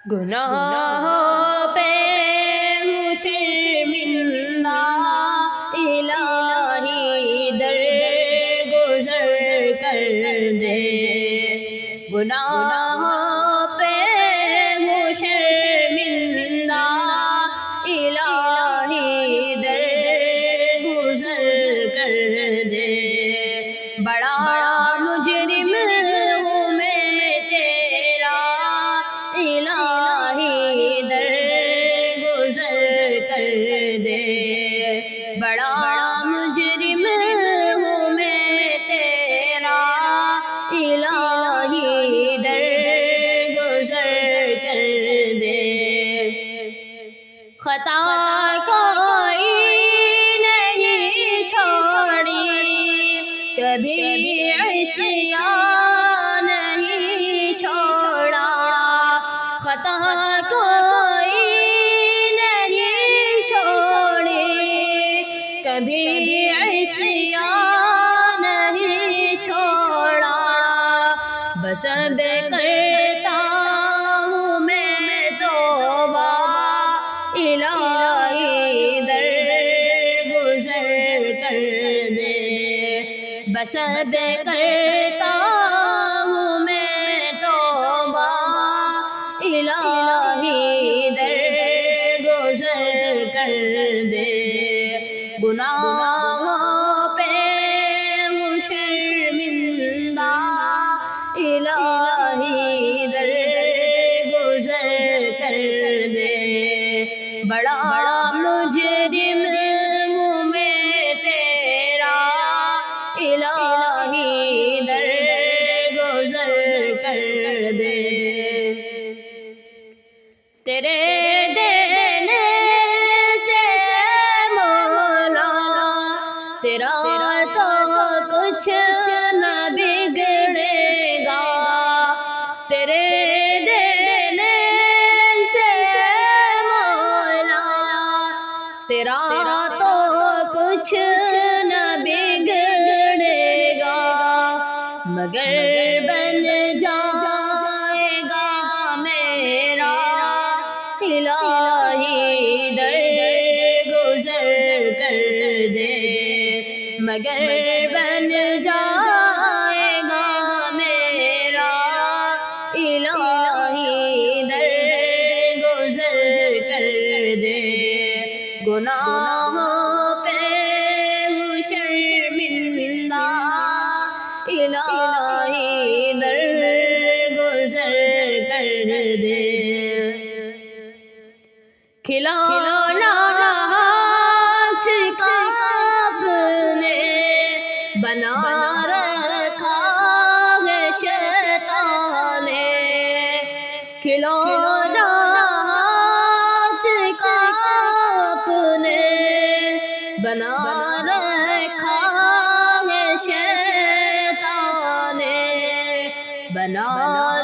گناہوں پہ ہوں شرمندہ، الہی درگزر کر دے۔ گناہوں پہ ہوں شرمندہ، الہی درگزر کر دے۔ بڑا مجرم ہوں میں تیرا، الہی درگزر کر دے۔ بڑا مجرم ہوں میں تیرا، الہی درگزر کر دے۔ خطا کوئی نہیں چھوڑی، کبھی عصیان نہیں چھوڑا۔ خطا کوئی نہیں چھوڑی، کبھی عصیان نہیں چھوڑا۔ بس اب کرتا ہوں میں توبہ، الہی درگزر کر دے۔ بس اب کرتا ہوں میں توبہ، الہی درگزر کر دے۔ گناہوں پہ ہوں شرمندہ، الہی درگزر کر دے۔ بڑا مجرم ہوں میں تیرا، الہی درگزر کر دے۔ تیرے دینے سے مولا تیرا تو کچھ نہ بگڑے گا۔ تیرے دینے سے مولا تیرا تو کچھ نہ بگڑے گا، مگر بن جائے گا میرا، الہی درگزر کر دے۔ مگر بن جائے گا میرا، الہی درگزر کر دے۔ گناہوں پہ ہوں شرمندہ، الہی درگزر کر دے۔ کھلونا ہاتھ کا اپنے بنا رکھا ہے شیطان نے۔ کھلونا ہاتھ کا اپنے بنا رکھا ہے شیطان نے۔ بنا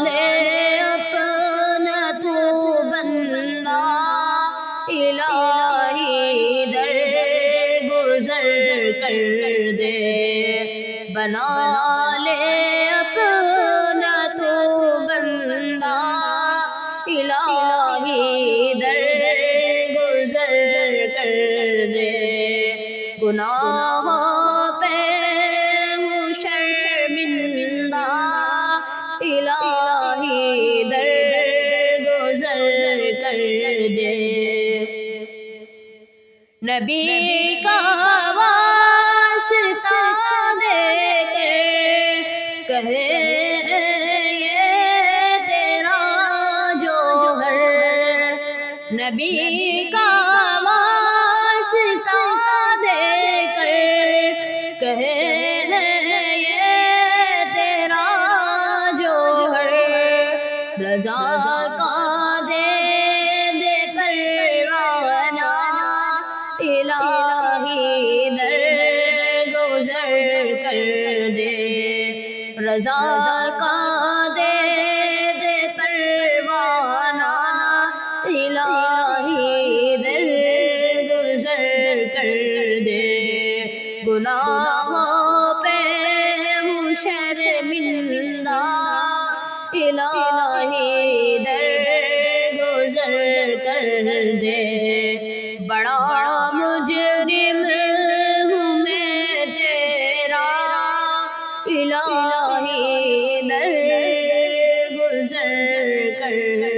لے اپنا تو بندہ، الہی درگزر کر دے۔ بنا لے اپنا تو بندہ، الہی درگزر کر دے۔ گناہوں پہ ہوں شرمندہ، الہی درگزر کر دے۔ نبی کا واسطہ دے کر کہے یہ تیرا جوہر، نبی کا واسطہ دے کر کہے یہ تیرا جوہر، رضا کا الہی درگزر کر دے۔ رضا کا دے پروانہ، الہی درگزر کر دے۔ گناہوں پہ ہوں شرمندہ، الہی درگزر کر دے، بڑا مجرم ہوں میں تیرا الہی، درگزر کر